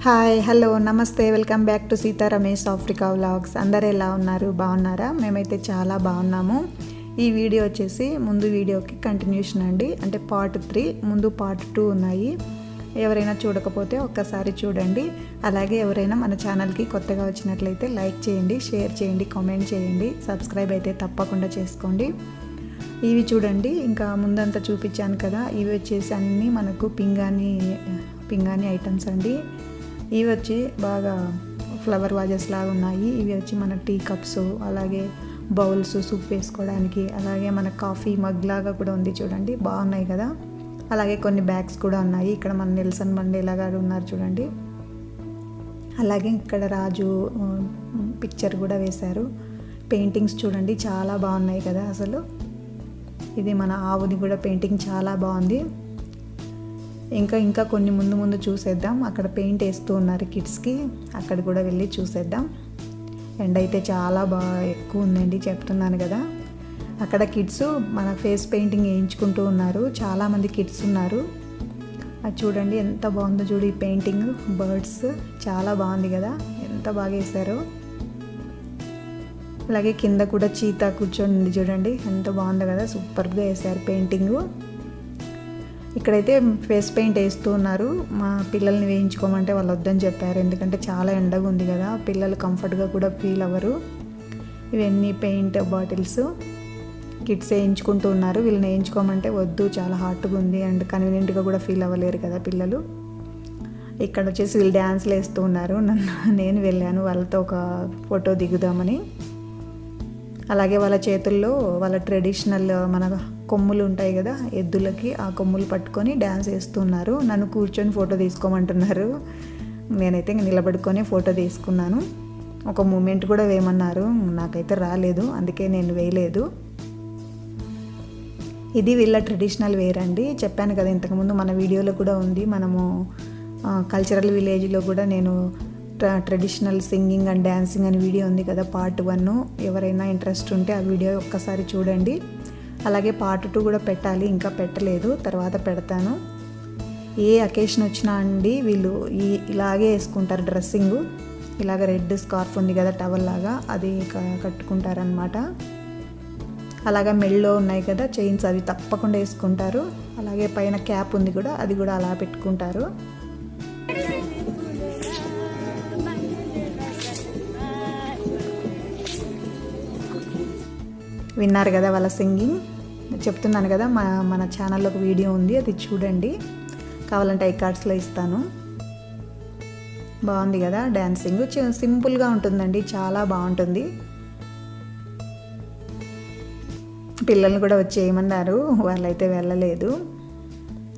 Hi hello నమస్తే welcome back to Sita Ramesh Africa vlogs. అందరు ఎలా ఉన్నారు? బాగున్నారా? మేమైతే చాలా బాగున్నాము. ఈ వీడియో వచ్చేసి ముందు వీడియోకి కంటిన్యూషన్ అండి, అంటే పార్ట్ 3, ముందు పార్ట్ 2 ఉన్నాయి. ఎవరైనా చూడకపోతే ఒక్కసారి చూడండి. అలాగే ఎవరైనా మన ఛానల్కి కొత్తగా వచ్చినట్లయితే లైక్ చేయండి, షేర్ చేయండి, కామెంట్ చేయండి, సబ్స్క్రైబ్ అయితే తప్పకుండా చేసుకోండి. ఇవి చూడండి, ఇంకా ముందంతా చూపించాను కదా, ఇవి వచ్చేసి అన్నీ మనకు పింగాణి ఐటమ్స్ అండి. ఇవి వచ్చి బాగా ఫ్లవర్ వాజెస్ లాగా ఉన్నాయి. ఇవి వచ్చి మన టీ కప్స్, అలాగే బౌల్స్, సూప్ వేసుకోవడానికి, అలాగే మన కాఫీ మగ్ లాగా కూడా ఉంది చూడండి, బాగున్నాయి కదా. అలాగే కొన్ని బ్యాగ్స్ కూడా ఉన్నాయి. ఇక్కడ మన నెల్సన్ మండేలా గారు ఉన్నారు చూడండి. అలాగే ఇక్కడ రాజు పిక్చర్ కూడా వేశారు. పెయింటింగ్స్ చూడండి చాలా బాగున్నాయి కదా అసలు. ఇది మన ఆవుది కూడా పెయింటింగ్ చాలా బాగుంది. ఇంకా కొన్ని ముందు చూసేద్దాం. అక్కడ పెయింట్ వేస్తూ ఉన్నారు కిడ్స్కి, అక్కడ కూడా వెళ్ళి చూసేద్దాం. ఎండ అయితే చాలా ఎక్కువ ఉందండి, చెప్తున్నాను కదా. అక్కడ కిడ్స్ మన ఫేస్ పెయింటింగ్ వేయించుకుంటూ ఉన్నారు, చాలామంది కిడ్స్ ఉన్నారు. అది చూడండి ఎంత బాగుందో చూడు, ఈ పెయింటింగ్ బర్డ్స్ చాలా బాగుంది కదా, ఎంత బాగా వేశారో. అలాగే కింద కూడా చీతా కూర్చొని ఉంది చూడండి, ఎంత బాగుందో కదా, సూపర్గా వేశారు పెయింటింగు. ఇక్కడైతే ఫేస్ పెయింట్ వేస్తూ ఉన్నారు. మా పిల్లల్ని వేయించుకోమంటే వాళ్ళు వద్దని చెప్పారు, ఎందుకంటే చాలా ఎండగా ఉంది కదా, పిల్లలు కంఫర్ట్గా కూడా ఫీల్ అవ్వరు. ఇవన్నీ పెయింట్ బాటిల్స్ కిడ్స్ వేయించుకుంటూ ఉన్నారు. వీళ్ళని వేయించుకోమంటే వద్దు, చాలా హాట్గా ఉంది అండ్ కన్వీనియంట్గా కూడా ఫీల్ అవ్వలేరు కదా పిల్లలు. ఇక్కడ వచ్చేసి వీళ్ళు డ్యాన్స్లు వేస్తూ ఉన్నారు. నేను వెళ్ళాను వాళ్ళతో ఒక ఫోటో దిగుదామని. అలాగే వాళ్ళ చేతుల్లో వాళ్ళ ట్రెడిషనల్ మన కొమ్ములు ఉంటాయి కదా ఎద్దులకి, ఆ కొమ్ములు పట్టుకొని డ్యాన్స్ వేస్తున్నారు. నన్ను కూర్చొని ఫోటో తీసుకోమంటున్నారు. నేనైతే నిలబడుకొని ఫోటో తీసుకున్నాను. ఒక మూమెంట్ కూడా వేయమన్నారు, నాకైతే రాలేదు, అందుకే నేను వేయలేదు. ఇది వీళ్ళ ట్రెడిషనల్ వేర్ అండి. చెప్పాను కదా ఇంతకుముందు మన వీడియోలో కూడా ఉంది. మనము కల్చరల్ విలేజ్లో కూడా నేను ట్రెడిషనల్ సింగింగ్ అండ్ డ్యాన్సింగ్ అనే వీడియో ఉంది కదా, పార్ట్ 1. ఎవరైనా ఇంట్రెస్ట్ ఉంటే ఆ వీడియో ఒక్కసారి చూడండి. అలాగే పార్ట్ 2 కూడా పెట్టాలి, ఇంకా పెట్టలేదు, తర్వాత పెడతాను. ఏ అకేషన్ వచ్చినా అండి వీళ్ళు ఇలాగే వేసుకుంటారు డ్రెస్సింగు. ఇలాగ రెడ్ స్కార్ఫ్ ఉంది కదా టవల్ లాగా, అది కట్టుకుంటారనమాట. అలాగే మెళ్ళో ఉన్నాయి కదా చైన్స్, అవి తప్పకుండా వేసుకుంటారు. అలాగే పైన క్యాప్ ఉంది కూడా, అది కూడా అలా పెట్టుకుంటారు. విన్నారు కదా వాళ్ళ సింగింగ్. చెప్తున్నాను కదా మన ఛానల్లో ఒక వీడియో ఉంది, అది చూడండి, కావాలంటే ఐకార్డ్స్లో ఇస్తాను. బాగుంది కదా డ్యాన్సింగ్, సింపుల్గా ఉంటుందండి, చాలా బాగుంటుంది. పిల్లల్ని కూడా వచ్చి ఏమన్నారు, వాళ్ళైతే వెళ్ళలేదు,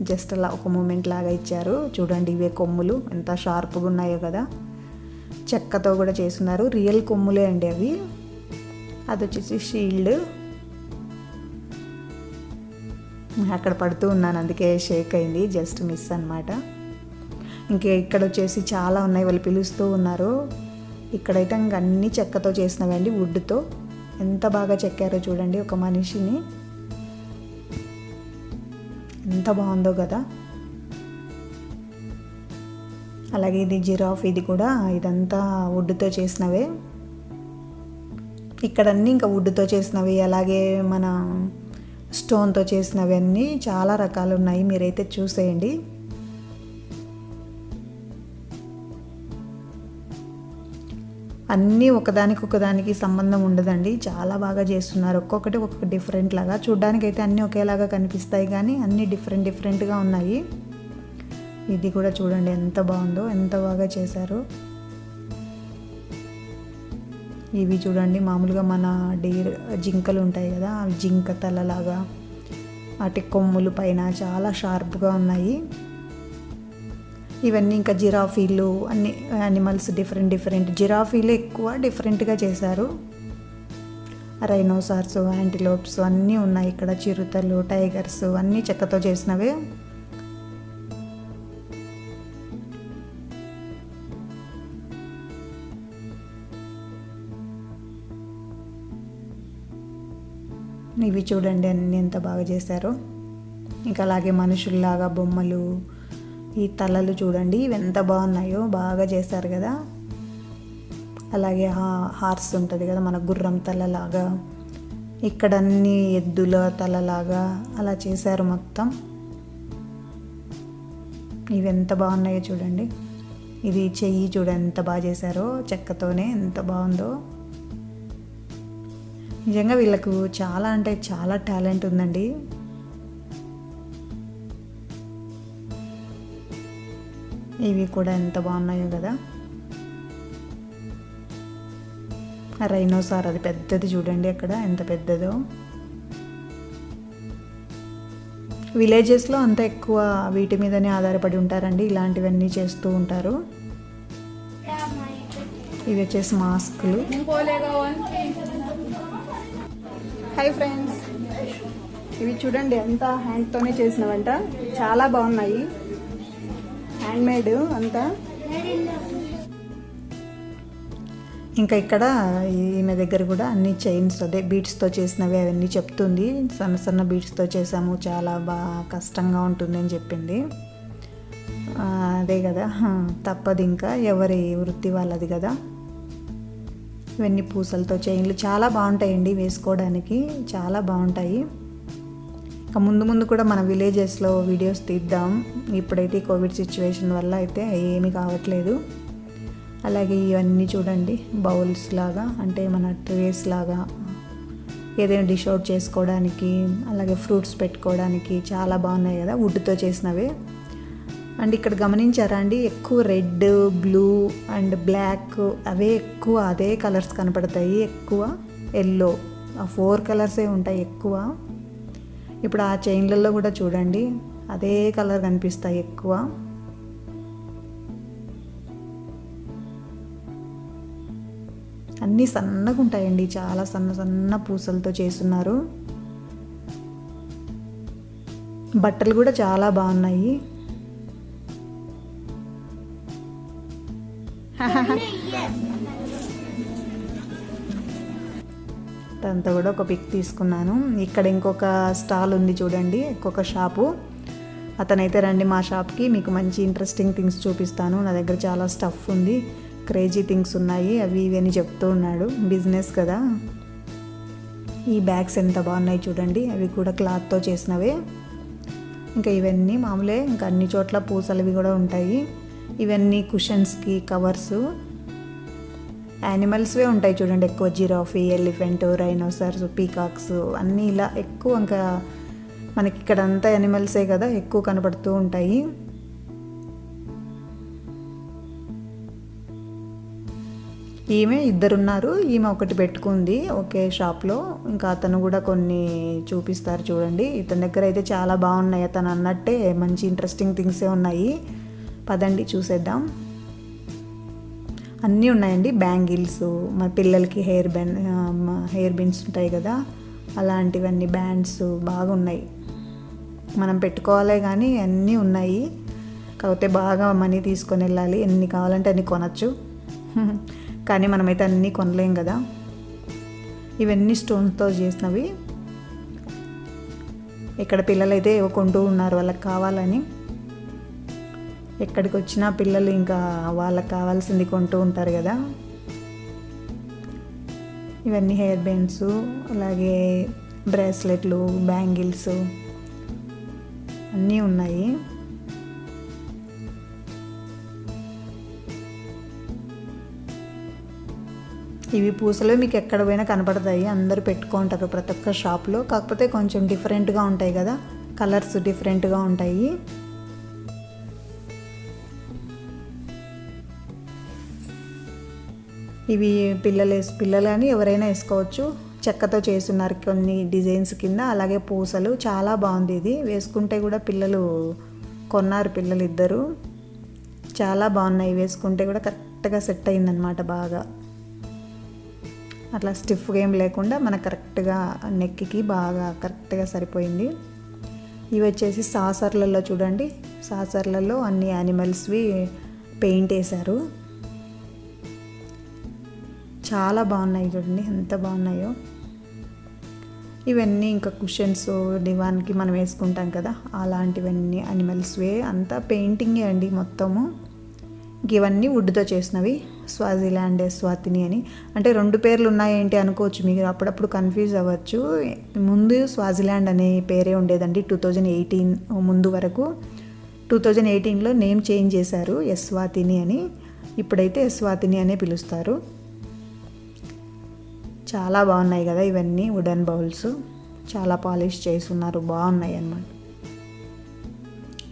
జస్ట్ అలా ఒక మూమెంట్ లాగా ఇచ్చారు. చూడండి ఇవే కొమ్ములు ఎంత షార్ప్గా ఉన్నాయో కదా, చెక్కతో కూడా చేస్తున్నారు, రియల్ కొమ్ములే అండి అవి. అది వచ్చేసి షీల్డ్. అక్కడ పడుతూ ఉన్నాను, అందుకే షేక్ అయింది, జస్ట్ మిస్ అనమాట. ఇక్కడ వచ్చేసి చాలా ఉన్నాయి, వాళ్ళు పిలుస్తూ ఉన్నారు. ఇక్కడైతే ఇంక అన్నీ చెక్కతో చేసినవండి, వుడ్తో. ఎంత బాగా చెక్కారో చూడండి ఒక మనిషిని, ఎంత బాగుందో కదా. అలాగే ఇది జిరాఫ్, ఇది కూడా ఇదంతా వుడ్తో చేసినవే. ఇక్కడ అన్నీ ఇంకా వుడ్తో చేసినవి, అలాగే మన స్టోన్తో చేసినవి అన్నీ చాలా రకాలు ఉన్నాయి, మీరైతే చూసేయండి. అన్నీ ఒకదానికి సంబంధం ఉండదండి, చాలా బాగా చేస్తున్నారు. ఒక్కొక్కటి ఒక్కొక్క డిఫరెంట్ లాగా, చూడ్డానికి అయితే అన్నీ ఒకేలాగా కనిపిస్తాయి కానీ అన్నీ డిఫరెంట్గా ఉన్నాయి. ఇది కూడా చూడండి ఎంత బాగుందో, ఎంత బాగా చేశారు. ఇవి చూడండి మామూలుగా మన జింకలు ఉంటాయి కదా, అవి జింక తలలాగా, వాటి కొమ్ములు పైన చాలా షార్ప్గా ఉన్నాయి. ఇవన్నీ ఇంకా జిరాఫీలు, అన్ని యానిమల్స్ డిఫరెంట్. జిరాఫీలు ఎక్కువ డిఫరెంట్గా చేశారు. రైనోసార్స్, యాంటిలోప్స్ అన్నీ ఉన్నాయి ఇక్కడ, చిరుతలు, టైగర్స్ అన్నీ చెక్కతో చేసినవే. ఇవి చూడండి అన్నీ ఎంత బాగా చేశారో. ఇంకా అలాగే మనుషుల్లాగా బొమ్మలు, ఈ తలలు చూడండి ఇవి ఎంత బాగున్నాయో, బాగా చేశారు కదా. అలాగే హార్స్ ఉంటుంది కదా మన గుర్రం తలలాగా, ఇక్కడ అన్ని ఎద్దుల తలలాగా అలా చేశారు మొత్తం. ఇవి ఎంత బాగున్నాయో చూడండి. ఇది చెయ్యి చూడండి ఎంత బాగా చేశారో, చెక్కతోనే ఎంత బాగుందో. నిజంగా వీళ్ళకు చాలా అంటే చాలా టాలెంట్ ఉందండి. ఇవి కూడా ఎంత బాగున్నాయో కదా. రైనోసార్ అది పెద్దది చూడండి అక్కడ ఎంత పెద్దదో. విలేజెస్లో అంతా ఎక్కువ వీటి మీదనే ఆధారపడి ఉంటారండి, ఇలాంటివన్నీ చేస్తూ ఉంటారు. ఇవి వచ్చేసి మాస్కులు. హాయ్ ఫ్రెండ్స్, ఇవి చూడండి అంతా హ్యాండ్తోనే చేసినవంట, చాలా బాగున్నాయి, హ్యాండ్మేడ్ అంతా. ఇంకా ఇక్కడ ఈమె దగ్గర కూడా అన్ని చైన్స్ అదే బీడ్స్తో చేసినవి అవన్నీ చెప్తుంది. సన్న సన్న బీడ్స్తో చేసాము, చాలా బాగా కష్టంగా ఉంటుంది అని చెప్పింది. అదే కదా, తప్పదు, ఇంకా ఎవరి వృత్తి వాళ్ళది కదా. ఇవన్నీ పూసలతో చైన్లు చాలా బాగుంటాయండి వేసుకోవడానికి, చాలా బాగుంటాయి. ఇంకా ముందు ముందు కూడా మన విలేజెస్లో వీడియోస్ తీద్దాం. ఇప్పుడైతే కోవిడ్ సిచ్యువేషన్ వల్ల అయితే ఏమీ కావట్లేదు. అలాగే ఇవన్నీ చూడండి బౌల్స్ లాగా, అంటే మన ట్రేస్ లాగా ఏదైనా డిష్ అవుట్ చేసుకోవడానికి, అలాగే ఫ్రూట్స్ పెట్టుకోవడానికి చాలా బాగున్నాయి కదా, వుడ్తో చేసినవే. అండ్ ఇక్కడ గమనించారా అండి, ఎక్కువ రెడ్, బ్లూ అండ్ బ్లాక్ అవే ఎక్కువ, అదే కలర్స్ కనపడతాయి ఎక్కువ. ఎల్లో, ఆ 4 కలర్సే ఉంటాయి ఎక్కువ. ఇప్పుడు ఆ చైన్లలో కూడా చూడండి అదే కలర్ కనిపిస్తాయి ఎక్కువ. అన్నీ సన్నగా ఉంటాయండి, చాలా సన్న సన్న పూసలతో చేస్తున్నారు. బట్టలు కూడా చాలా బాగున్నాయి. దాంతో కూడా ఒక పిక్ తీసుకున్నాను. ఇక్కడ ఇంకొక స్టాల్ ఉంది చూడండి, ఇంకొక షాపు. అతనైతే రండి మా షాప్కి, మీకు మంచి ఇంట్రెస్టింగ్ థింగ్స్ చూపిస్తాను, నా దగ్గర చాలా స్టఫ్ ఉంది, క్రేజీ థింగ్స్ ఉన్నాయి, అవి ఇవి అని చెప్తూ ఉన్నాడు. బిజినెస్ కదా. ఈ బ్యాగ్స్ ఎంత బాగున్నాయి చూడండి, అవి కూడా క్లాత్తో చేసినవే. ఇంకా ఇవన్నీ మామూలే, ఇంకా అన్ని చోట్ల పూసలవి కూడా ఉంటాయి. ఇవన్నీ కుషన్స్కి కవర్స్, యానిమల్స్వే ఉంటాయి చూడండి ఎక్కువ. జిరాఫీ, ఎలిఫెంట్, రైనోసర్స్, పీకాక్స్ అన్నీ ఇలా ఎక్కువ. ఇంకా మనకి ఇక్కడ అంతా యానిమల్సే కదా ఎక్కువ కనపడుతూ ఉంటాయి. ఈమె ఇద్దరున్నారు, ఈమె ఒకటి పెట్టుకుంది ఒకే షాప్లో. ఇంకా అతను కూడా కొన్ని చూపిస్తారు చూడండి. ఇతని దగ్గర అయితే చాలా బాగున్నాయి, అతను అన్నట్టే మంచి ఇంట్రెస్టింగ్ థింగ్సే ఉన్నాయి. పదండి చూసేద్దాం. అన్నీ ఉన్నాయండి, బ్యాంగిల్స్, మా పిల్లలకి హెయిర్ బిన్స్ ఉంటాయి కదా అలాంటివన్నీ, బ్యాండ్స్ బాగున్నాయి. మనం పెట్టుకోవాలే కానీ అన్నీ ఉన్నాయి, కాకపోతే బాగా మనీ తీసుకొని వెళ్ళాలి, ఎన్ని కావాలంటే అన్ని కొనచ్చు. కానీ మనమైతే అన్నీ కొనలేం కదా. ఇవన్నీ స్టోన్స్తో చేసినవి. ఇక్కడ పిల్లలైతే ఏవో కొంటూ ఉన్నారు వాళ్ళకి కావాలని. ఎక్కడికి వచ్చినా పిల్లలు ఇంకా వాళ్ళకి కావాల్సింది కొంటూ ఉంటారు కదా. ఇవన్నీ హెయిర్ బ్యాండ్స్, అలాగే బ్రేస్లెట్లు, బ్యాంగిల్స్ అన్నీ ఉన్నాయి. ఇవి పూసలు మీకు ఎక్కడ పోయినా కనపడతాయి, అందరూ పెట్టుకుంటారు ప్రతి ఒక్క షాప్లో. కాకపోతే కొంచెం డిఫరెంట్గా ఉంటాయి కదా, కలర్స్ డిఫరెంట్గా ఉంటాయి. ఇవి పిల్లలు కానీ ఎవరైనా వేసుకోవచ్చు. చెక్కతో చేస్తున్నారు కొన్ని డిజైన్స్ కింద. అలాగే పూసలు చాలా బాగుంది, ఇది వేసుకుంటే కూడా పిల్లలు కొన్నారు, పిల్లలు ఇద్దరు. చాలా బాగున్నాయి, వేసుకుంటే కూడా కరెక్ట్గా సెట్ అయిందనమాట బాగా. అట్లా స్టిఫ్గా ఏం లేకుండా మనకు కరెక్ట్గా నెక్కి బాగా కరెక్ట్గా సరిపోయింది. ఇవి వచ్చేసి సాసర్లలో చూడండి, సాసర్లలో అన్ని యానిమల్స్వి పెయింట్ వేశారు. చాలా బాగున్నాయి చూడండి ఎంత బాగున్నాయో. ఇవన్నీ ఇంకా కుషన్స్ దివాన్కి మనం వేసుకుంటాం కదా, అలాంటివన్నీ అనిమల్స్వే. అంతా పెయింటింగే అండి మొత్తము. ఇవన్నీ వుడ్తో చేసినవి. స్వాజిలాండ్, ఎస్వాతిని అని. అంటే 2 పేర్లు ఉన్నాయేంటి అనుకోవచ్చు మీరు, అప్పుడప్పుడు కన్ఫ్యూజ్ అవ్వచ్చు. ముందు స్వాజిలాండ్ అనే పేరే ఉండేదండి 2018 ముందు వరకు. 2018లో నేమ్ చేంజ్ చేశారు ఎస్వాతిని అని. ఇప్పుడైతే ఎస్వాతిని అనే పిలుస్తారు. చాలా బాగున్నాయి కదా ఇవన్నీ వుడెన్ బౌల్స్. చాలా పాలిష్ చేస్తున్నారు, బాగున్నాయి అన్నమాట.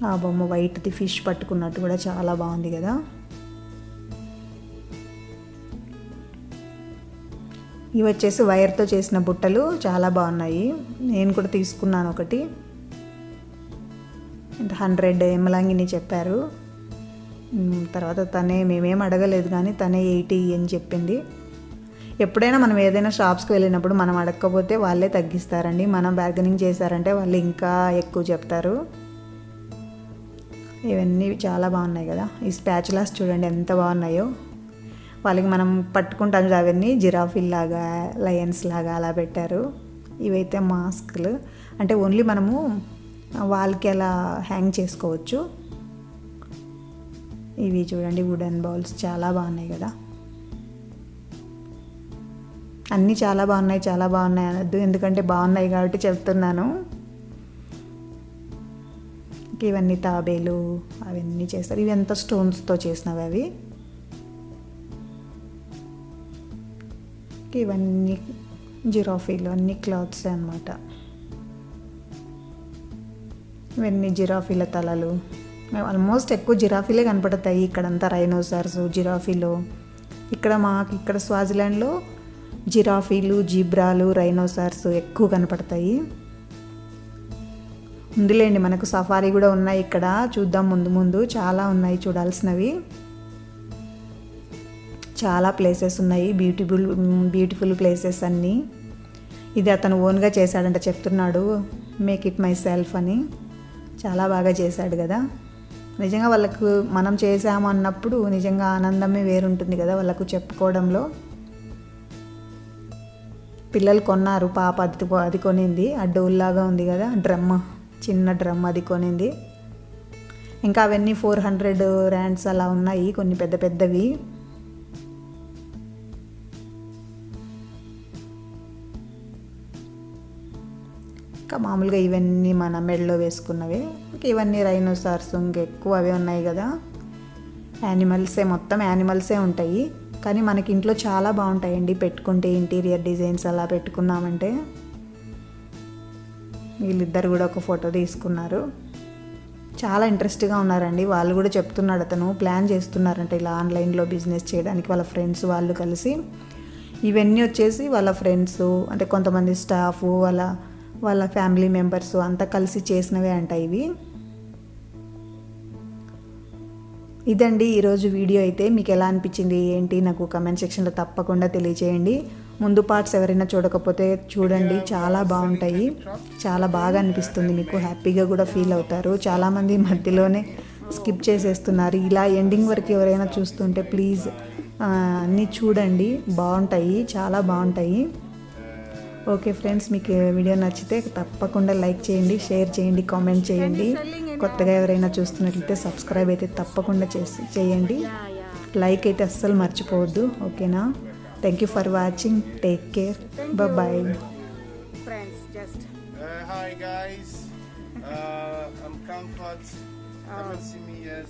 ఆ బొమ్మ వైట్ది ఫిష్ పట్టుకున్నట్టు కూడా చాలా బాగుంది కదా. ఇవి వచ్చేసి వైర్తో చేసిన బుట్టలు, చాలా బాగున్నాయి. నేను కూడా తీసుకున్నాను ఒకటి. 100 ఎమలాంగిని చెప్పారు. తర్వాత మేమేం అడగలేదు కానీ తనే 80 అని చెప్పింది. ఎప్పుడైనా మనం ఏదైనా షాప్స్కి వెళ్ళినప్పుడు మనం అడగకపోతే వాళ్ళే తగ్గిస్తారండి. మనం బార్గెనింగ్ చేశారంటే వాళ్ళు ఇంకా ఎక్కువ చెప్తారు. ఇవన్నీ చాలా బాగున్నాయి కదా. ఈ స్పాచులాస్ చూడండి ఎంత బాగున్నాయో. వాళ్ళకి మనం పట్టుకుంటాం అవన్నీ జిరాఫీల్ లాగా, లయన్స్ లాగా అలా పెట్టారు. ఇవైతే మాస్క్లు, అంటే ఓన్లీ మనము వాళ్ళకి అలా హ్యాంగ్ చేసుకోవచ్చు. ఇవి చూడండి వుడెన్ బౌల్స్ చాలా బాగున్నాయి కదా. అన్నీ చాలా బాగున్నాయి, చాలా బాగున్నాయి అనొద్దు, ఎందుకంటే బాగున్నాయి కాబట్టి చెప్తున్నాను. ఇవన్నీ తాబేలు అవన్నీ చేస్తారు. ఇవి ఎంత స్టోన్స్తో చేసినవి అవి. ఇవన్నీ జిరాఫీలు, అన్ని క్లాత్స్ అన్నమాట. ఇవన్నీ జిరాఫీల తలలు. ఆల్మోస్ట్ ఎక్కువ జిరాఫీలే కనపడతాయి ఇక్కడంతా. రైనోసార్స్, జిరాఫీలు. ఇక్కడ స్వాజిలాండ్లో జిరాఫీలు, జీబ్రాలు, రైనోసార్స్ ఎక్కువ కనపడతాయి. ఉందిలేండి, మనకు సఫారీ కూడా ఉన్నాయి ఇక్కడ, చూద్దాం ముందు ముందు. చాలా ఉన్నాయి చూడాల్సినవి. చాలా ప్లేసెస్ ఉన్నాయి, బ్యూటిఫుల్ ప్లేసెస్ అన్నీ. ఇది అతను ఓన్గా చేశాడంట, చెప్తున్నాడు మేక్ ఇట్ మై సెల్ఫ్ అని. చాలా బాగా చేశాడు కదా. నిజంగా వాళ్ళకు మనం చేసాము అన్నప్పుడు నిజంగా ఆనందమే వేరుంటుంది కదా వాళ్ళకు చెప్పుకోవడంలో. పిల్లలు కొన్నారు, పాప అది కొనింది. ఆ డోల్లాగా ఉంది కదా డ్రమ్, చిన్న డ్రమ్, అది కొనింది. ఇంకా అవన్నీ 400 ర్యాండ్స్ అలా ఉన్నాయి, కొన్ని పెద్ద పెద్దవి. ఇంకా మామూలుగా ఇవన్నీ మన మెడలో వేసుకున్నవే. ఇంకా ఇవన్నీ రైనోసార్స్, ఇంకెక్కువ అవే ఉన్నాయి కదా. యానిమల్సే, మొత్తం యానిమల్సే ఉంటాయి. కానీ మనకి ఇంట్లో చాలా బాగుంటాయండి పెట్టుకుంటే, ఇంటీరియర్ డిజైన్స్ అలా పెట్టుకున్నామంటే. వీళ్ళిద్దరు కూడా ఒక ఫోటో తీసుకున్నారు. చాలా ఇంట్రెస్ట్గా ఉన్నారండి. వాళ్ళు కూడా చెప్తున్నాడు, అతను ప్లాన్ చేస్తున్నారంటే ఇలా ఆన్లైన్లో బిజినెస్ చేయడానికి వాళ్ళ ఫ్రెండ్స్ వాళ్ళు కలిసి. ఇవన్నీ వచ్చేసి వాళ్ళ ఫ్రెండ్స్, అంటే కొంతమంది స్టాఫ్, వాళ్ళ ఫ్యామిలీ మెంబర్స్ అంతా కలిసి చేసినవే అంట ఇవి. ఇదండి ఈరోజు వీడియో. అయితే మీకు ఎలా అనిపించింది ఏంటి నాకు కమెంట్ సెక్షన్లో తప్పకుండా తెలియచేయండి. ముందు పార్ట్స్ ఎవరైనా చూడకపోతే చూడండి, చాలా బాగుంటాయి. చాలా బాగా అనిపిస్తుంది, మీకు హ్యాపీగా కూడా ఫీల్ అవుతారు. చాలామంది మధ్యలోనే స్కిప్ చేసేస్తున్నారు. ఇలా ఎండింగ్ వరకు ఎవరైనా చూస్తుంటే ప్లీజ్ అన్నీ చూడండి, బాగుంటాయి, చాలా బాగుంటాయి. ఓకే ఫ్రెండ్స్, మీకు వీడియో నచ్చితే తప్పకుండా లైక్ చేయండి, షేర్ చేయండి, కామెంట్ చేయండి. కొత్తగా ఎవరైనా చూస్తున్నట్లయితే సబ్స్క్రైబ్ అయితే తప్పకుండా చేయండి. లైక్ అయితే అస్సలు మర్చిపోవద్దు, ఓకేనా? Thank you for watching. Take care, bye. Hi guys, I'm Comfort. Come and see me here.